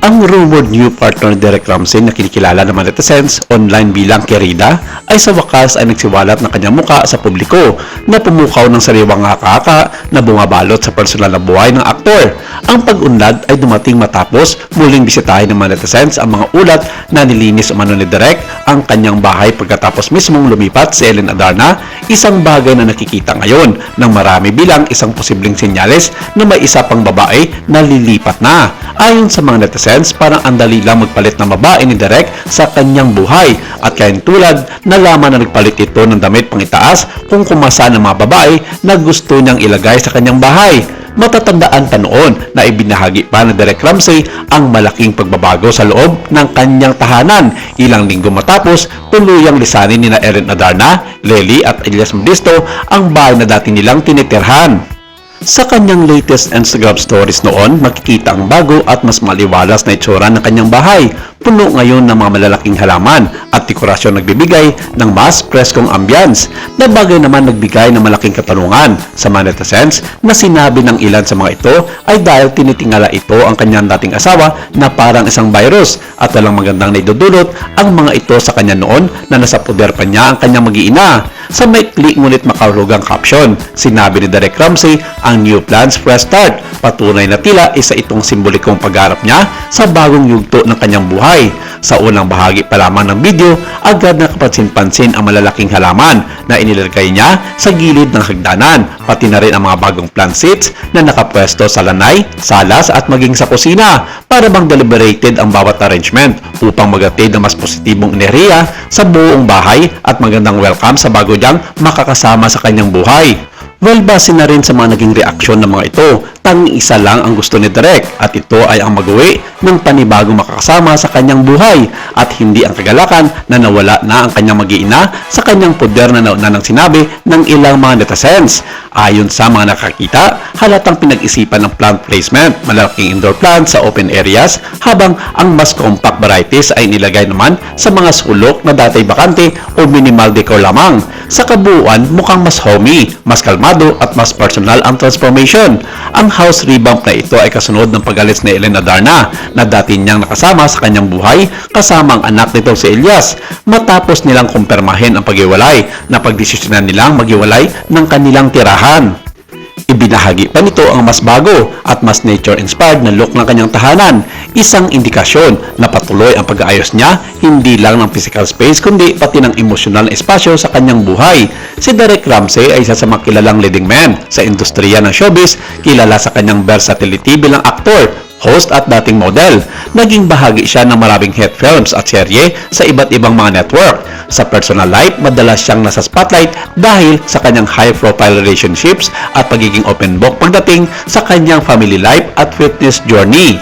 Ang rumored new partner ni Derek Ramsey na kinikilala ng mga netizens online bilang Querida ay sa wakas ay nagsiwalat ng kanyang muka sa publiko na pumukaw ng sariwang haka na bumabalot sa personal na buhay ng aktor. Ang pag-unlad ay dumating matapos muling bisitahin ng mga netizens ang mga ulat na nilinis umano ni Derek ang kanyang bahay pagkatapos mismong lumipat si Ellen Adarna, isang bagay na nakikita ngayon ng marami bilang isang posibleng senyales na may isa pang babae na lilipat na. Ayon sa mga netizens, parang andali lang magpalit ng babae ni Derek sa kanyang buhay at kaya tulad nalaman na nagpalit ito ng damit pang itaas kung kumasa ng mga babae na gusto niyang ilagay sa kanyang bahay. Matatandaan pa noon na ibinahagi pa ni Derek Ramsey ang malaking pagbabago sa loob ng kanyang tahanan. Ilang linggo matapos, tuluyang lisanin ni Ellen Adarna, Lely at Elias Modesto ang bahay na dati nilang tinitirhan. Sa kanyang latest Instagram stories noon, makikita ang bago at mas maliwalas na itsura ng kanyang bahay. Puno ngayon ng mga malalaking halaman at dekorasyon nagbibigay ng mas preskong ambience na bagay naman nagbigay ng malaking katanungan sa mga netizens na sinabi ng ilan sa mga ito ay dahil tinitingala ito ang kanyang dating asawa na parang isang virus at walang magandang naidudulot ang mga ito sa kanya noon na nasa poder pa niya ang kanyang mag-iina. Sa maikli ngunit makahulugang caption, sinabi ni Derek Ramsey ang new plans fresh start. Patunay na tila isa itong simbolikong pagharap niya sa bagong yugto ng kanyang buhay. Sa unang bahagi pa lamang ng video, agad nakapansin-pansin ang malalaking halaman na inilagay niya sa gilid ng hagdanan, pati na rin ang mga bagong plant seats na nakapwesto sa lanay, salas at maging sa kusina para bang deliberated ang bawat arrangement upang magatid ng mas positibong enerhiya sa buong bahay at magandang welcome sa bago niyang makakasama sa kanyang buhay. Well, base na rin sa mga naging reaksyon ng mga ito, tanging isa lang ang gusto ni Derek at ito ay ang mag-uwi ng panibagong makakasama sa kanyang buhay at hindi ang kagalakan na nawala na ang kanyang mag-iina sa kanyang poder na nauna ng sinabi ng ilang mga netizens. Ayon sa mga nakakita, halatang pinag-isipan ng plant placement, malaking indoor plants sa open areas habang ang mas compact varieties ay nilagay naman sa mga sulok na dati bakante o minimal decor lamang. Sa kabuuan, mukhang mas homey, mas kalmado at mas personal ang transformation. Ang house revamp na ito ay kasunod ng pag-alis ni Ellen Adarna na dati niyang nakasama sa kanyang buhay kasama ang anak nito si Elias matapos nilang kumpirmahin ang paghiwalay na pagdesisyonan nilang maghiwalay ng kanilang tirahan. Ibinahagi pa nito ang mas bago at mas nature-inspired na look ng kanyang tahanan, isang indikasyon na patuloy ang pag-aayos niya hindi lang ng physical space kundi pati ng emosyonal na espasyo sa kanyang buhay. Si Derek Ramsey ay isa sa mga kilalang leading man sa industriya ng showbiz, kilala sa kanyang versatility bilang aktor, host at dating model. Naging bahagi siya ng maraming hit films at serye sa iba't ibang mga network. Sa personal life, madalas siyang nasa spotlight dahil sa kanyang high-profile relationships at pagiging open book pagdating sa kanyang family life at fitness journey.